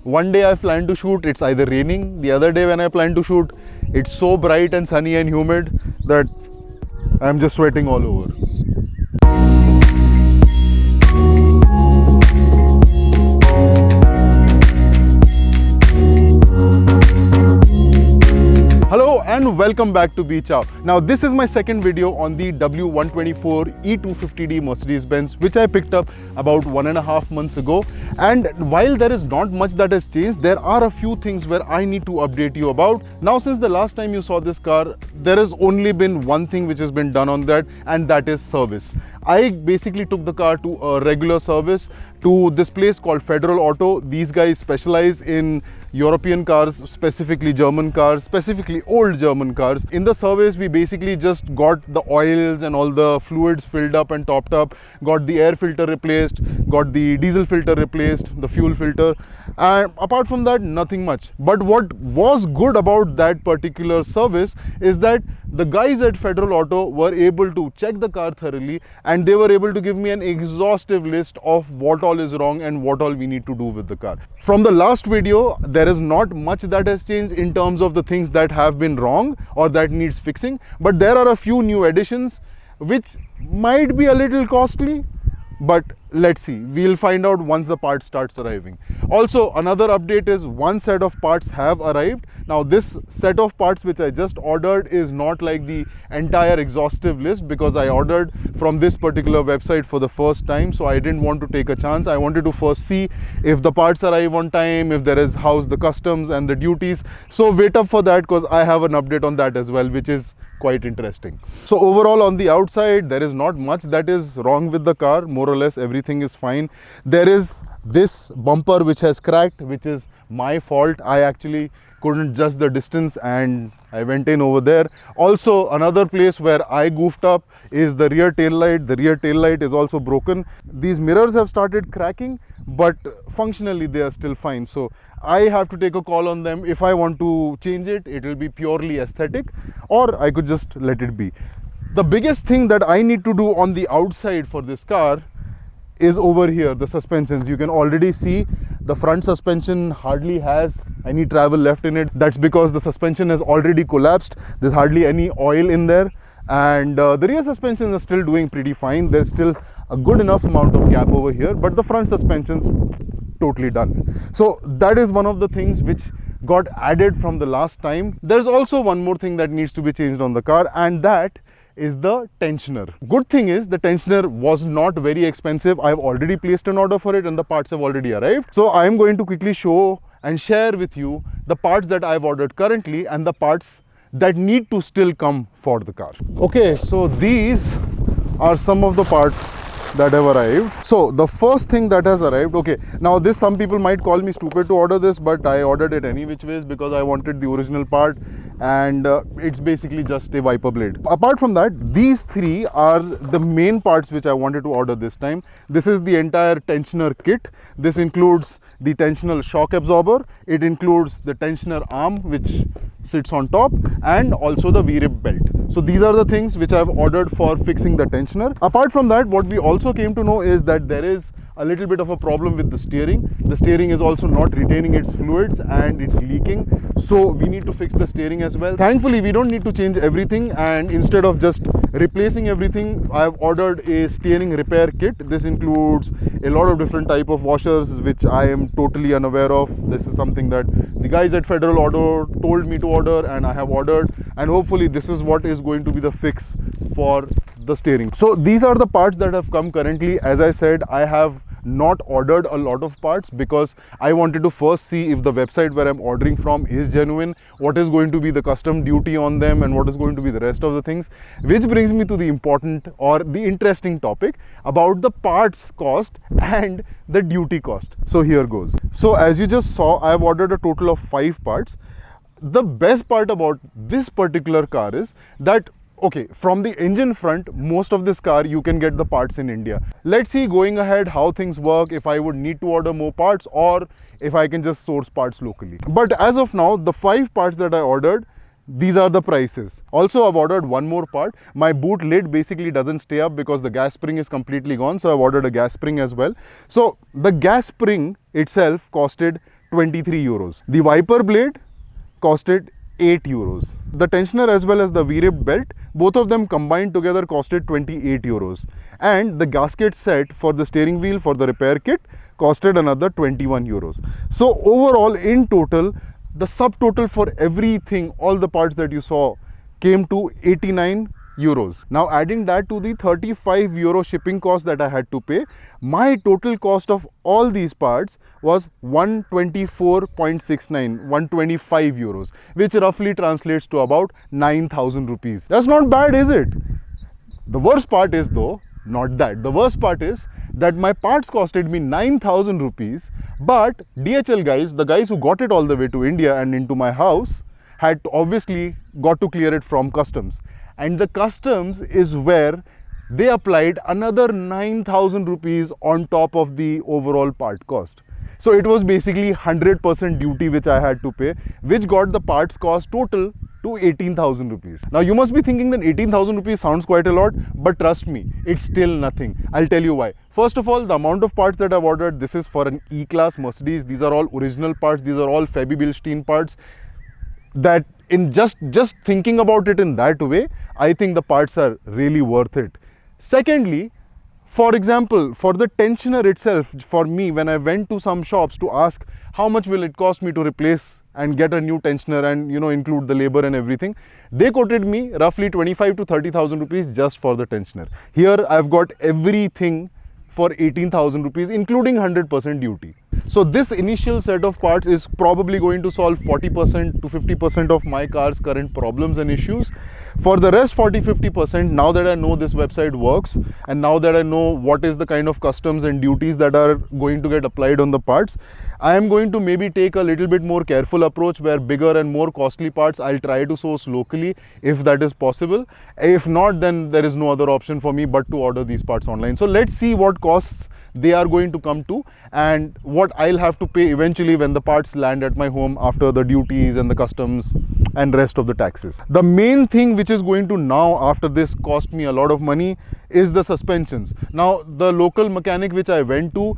One day I plan to shoot, it's either raining. The other day when I plan to shoot, it's so bright and sunny and humid that I'm just sweating all over. Hello and welcome back to Beach Out. Now this is my second video on the W124 E250D Mercedes-Benz, which I picked up about 1.5 months ago. And while there is not much that has changed, there are a few things where I need to update you about. Now since the last time you saw this car, there has only been one thing which has been done on that, and that is service. I basically took the car to a regular service to this place called Federal Auto. These guys specialize in European cars, specifically German cars, specifically old German cars. In the service, we basically just got the oils and all the fluids filled up and topped up, got the air filter replaced, got the diesel filter replaced, the fuel filter, and apart from that, nothing much. But what was good about that particular service is that the guys at Federal Auto were able to check the car thoroughly, and they were able to give me an exhaustive list of what all is wrong and what all we need to do with the car. From the last video, there is not much that has changed in terms of the things that have been wrong or that needs fixing, but there are a few new additions which might be a little costly, but let's see, we'll find out once the parts starts arriving. Also, another update is one set of parts have arrived. Now this set of parts which I just ordered is not like the entire exhaustive list, because I ordered from this particular website for the first time, so I didn't want to take a chance. I wanted to first see if the parts arrive on time, if there is how's the customs and the duties. So wait up for that, because I have an update on that as well, which is quite interesting. So overall, on the outside, there is not much that is wrong with the car. More or less everything is fine. There is this bumper which has cracked, which is my fault. I actually couldn't judge the distance and I went in over there. Also, another place where I goofed up is the rear tail light. The rear tail light is also broken. These mirrors have started cracking, but functionally they are still fine. So I have to take a call on them. If I want to change it, it will be purely aesthetic, or I could just let it be. The biggest thing that I need to do on the outside for this car is over here, the suspensions. You can already see the front suspension hardly has any travel left in it. That's because the suspension has already collapsed. There's hardly any oil in there. And the rear suspensions are still doing pretty fine. There's still a good enough amount of gap over here, but the front suspension's totally done. So that is one of the things which got added from the last time. There's also one more thing that needs to be changed on the car, and that is the tensioner. Good thing is the tensioner was not very expensive. I've already placed an order for it and the parts have already arrived. So I'm going to quickly show and share with you the parts that I've ordered currently and the parts that need to still come for the car. Okay, so these are some of the parts that have arrived. So the first thing that has arrived, okay, now this, some people might call me stupid to order this, but I ordered it any which ways because I wanted the original part, and it's basically just a wiper blade. Apart from that, these three are the main parts which I wanted to order this time. This is the entire tensioner kit. This includes the tensional shock absorber, it includes the tensioner arm which sits on top, and also the V-rib belt. So these are the things which I've ordered for fixing the tensioner. Apart from that, what we also came to know is that there is a little bit of a problem with the steering. The steering is also not retaining its fluids and it's leaking. So we need to fix the steering as well. Thankfully, we don't need to change everything, and instead of just replacing everything, I've ordered a steering repair kit. This includes a lot of different type of washers which I am totally unaware of. This is something that the guys at Federal Auto told me to order and I have ordered, and hopefully this is what is going to be the fix for the steering. So these are the parts that have come currently. As I said, I have not ordered a lot of parts because I wanted to first see if the website where I'm ordering from is genuine, what is going to be the custom duty on them, and what is going to be the rest of the things. Which brings me to the important or the interesting topic about the parts cost and the duty cost. So here goes. So as you just saw, I've ordered a total of 5 parts. The best part about this particular car is that, okay, from the engine front, most of this car you can get the parts in India. Let's see going ahead how things work, if I would need to order more parts or if I can just source parts locally. But as of now, the 5 parts that I ordered, these are the prices. Also, I've ordered one more part. My boot lid basically doesn't stay up because the gas spring is completely gone. So I've ordered a gas spring as well. So the gas spring itself costed 23 euros. The wiper blade costed 8 euros. The tensioner as well as the V-rib belt, both of them combined together costed 28 euros. And the gasket set for the steering wheel for the repair kit costed another 21 euros. So overall, in total, the subtotal for everything, all the parts that you saw, came to 89 euros. Now adding that to the 35 euro shipping cost that I had to pay, my total cost of all these parts was 124.69, 125 euros, which roughly translates to about 9,000 rupees. That's not bad, is it? The worst part is though, not that. The worst part is that my parts costed me 9,000 rupees, but DHL guys, the guys who got it all the way to India and into my house, had obviously got to clear it from customs. And the customs is where they applied another 9,000 rupees on top of the overall part cost. So it was basically 100% duty which I had to pay, which got the parts cost total to 18,000 rupees. Now you must be thinking that 18,000 rupees sounds quite a lot, but trust me, it's still nothing. I'll tell you why. First of all, the amount of parts that I've ordered, this is for an E-Class Mercedes. These are all original parts. These are all Fabi Bilstein parts. That in just thinking about it in that way, I think the parts are really worth it. Secondly, for example, for the tensioner itself, for me, when I went to some shops to ask how much will it cost me to replace and get a new tensioner and, you know, include the labor and everything, they quoted me roughly 25 to 30,000 rupees just for the tensioner. Here I've got everything for 18,000 rupees, including 100% duty. So this initial set of parts is probably going to solve 40% to 50% of my car's current problems and issues. For the rest 40-50%, now that I know this website works and now that I know what is the kind of customs and duties that are going to get applied on the parts, I am going to maybe take a little bit more careful approach where bigger and more costly parts I'll try to source locally if that is possible. If not, then there is no other option for me but to order these parts online. So let's see what costs they are going to come to and what I'll have to pay eventually when the parts land at my home after the duties and the customs and rest of the taxes. The main thing which is going to now after this cost me a lot of money is the suspensions. Now the local mechanic which I went to,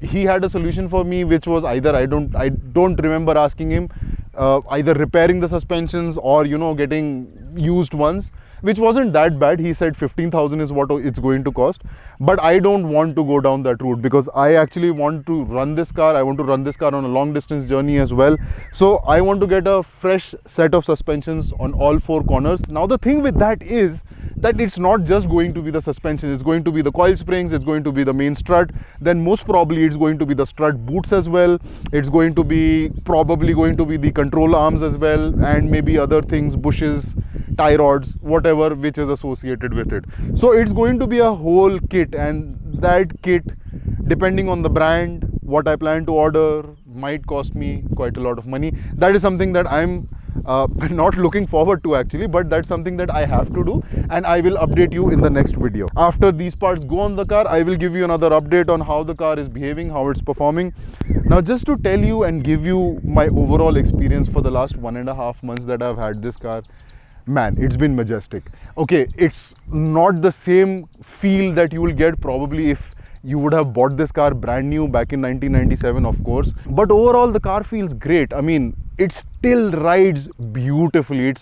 he had a solution for me which was either I don't remember asking him, either repairing the suspensions or, you know, getting used ones, which wasn't that bad. He said 15,000 is what it's going to cost, but I don't want to go down that route because I actually want to run this car. I want to run this car on a long distance journey as well. So I want to get a fresh set of suspensions on all four corners. Now the thing with that is that it's not just going to be the suspension, it's going to be the coil springs, it's going to be the main strut, then most probably it's going to be the strut boots as well, it's going to be probably going to be the control arms as well, and maybe other things, bushes, tie rods, whatever which is associated with it. So it's going to be a whole kit, and that kit, depending on the brand, what I plan to order, might cost me quite a lot of money. That is something that I'm not looking forward to actually, but that's something that I have to do, and I will update you in the next video. After these parts go on the car, I will give you another update on how the car is behaving, how it's performing. Now just to tell you and give you my overall experience for the last 1.5 months that I've had this car, man, it's been majestic. Okay, it's not the same feel that you will get probably if you would have bought this car brand new back in 1997, of course, but overall the car feels great. I mean, it still rides beautifully.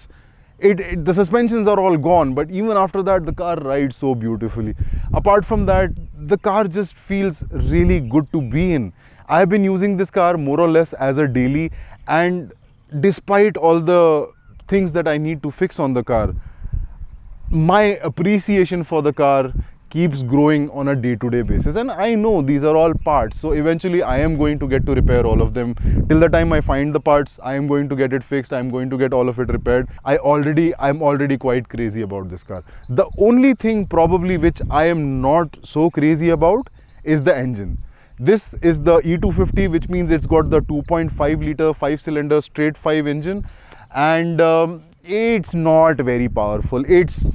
The suspensions are all gone, but even after that the car rides so beautifully. Apart from that, the car just feels really good to be in. I've been using this car more or less as a daily, and despite all the things that I need to fix on the car, my appreciation for the car keeps growing on a day-to-day basis. And I know these are all parts, so eventually I am going to get to repair all of them. Till the time I find the parts, I am going to get it fixed, I am going to get all of it repaired. I'm already quite crazy about this car. The only thing probably which I am not so crazy about is the engine. This is the E250, which means it's got the 2.5 litre 5-cylinder straight 5 engine, and it's not very powerful. It's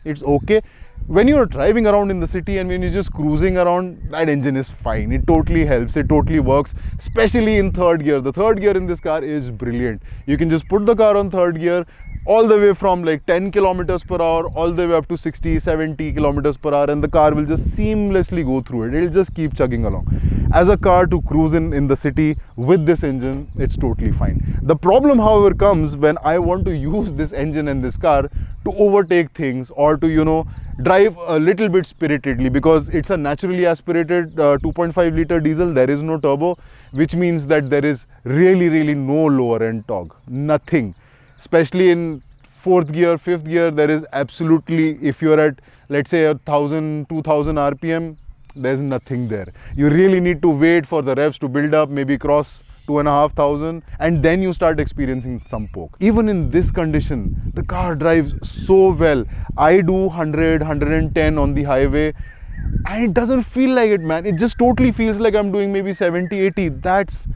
okay. When you're driving around in the city and when you're just cruising around, that engine is fine. It totally helps, it totally works, especially in third gear. The third gear in this car is brilliant. You can just put the car on third gear all the way from like 10 kilometers per hour all the way up to 60, 70 kilometers per hour, and the car will just seamlessly go through it. It'll just keep chugging along. as a car to cruise in the city with this engine, it's totally fine. The problem, however, comes when I want to use this engine and this car to overtake things, or to, you know, drive a little bit spiritedly, because it's a naturally aspirated 2.5 liter diesel. There is no turbo, which means that there is really no lower end torque, nothing. Especially in fourth gear, fifth gear, there is absolutely, if you're at, let's say, 1000, 2000 RPM, there's nothing there. You really need to wait for the revs to build up, maybe cross 2500, and then you start experiencing some poke. Even in this condition, the car drives so well. I do 100, 110 on the highway, and it doesn't feel like it, man. It just totally feels like I'm doing maybe 70, 80. That's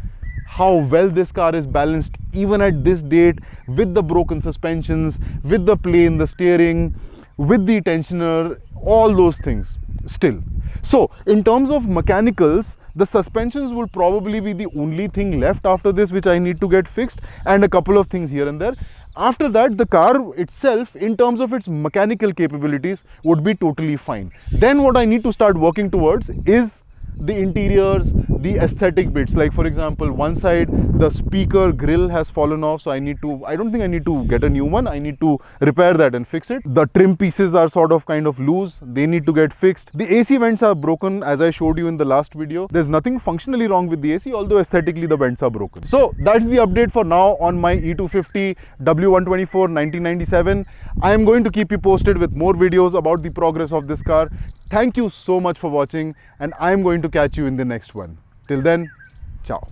how well this car is balanced, even at this date, with the broken suspensions, with the play in the steering, with the tensioner, all those things still. So in terms of mechanicals, the suspensions will probably be the only thing left after this which I need to get fixed, and a couple of things here and there. After that, the car itself, in terms of its mechanical capabilities, would be totally fine. Then what I need to start working towards is the interiors, the aesthetic bits. Like, for example, one side the speaker grill has fallen off, so I don't think I need to get a new one. I need to repair that and fix it. The trim pieces are sort of kind of loose, they need to get fixed. The AC vents are broken, as I showed you in the last video. There's nothing functionally wrong with the AC, although aesthetically the vents are broken. So that's the update for now on my E250 W124 1997. I am going to keep you posted with more videos about the progress of this car. Thank you so much for watching, and I am going to catch you in the next one. Till then, ciao.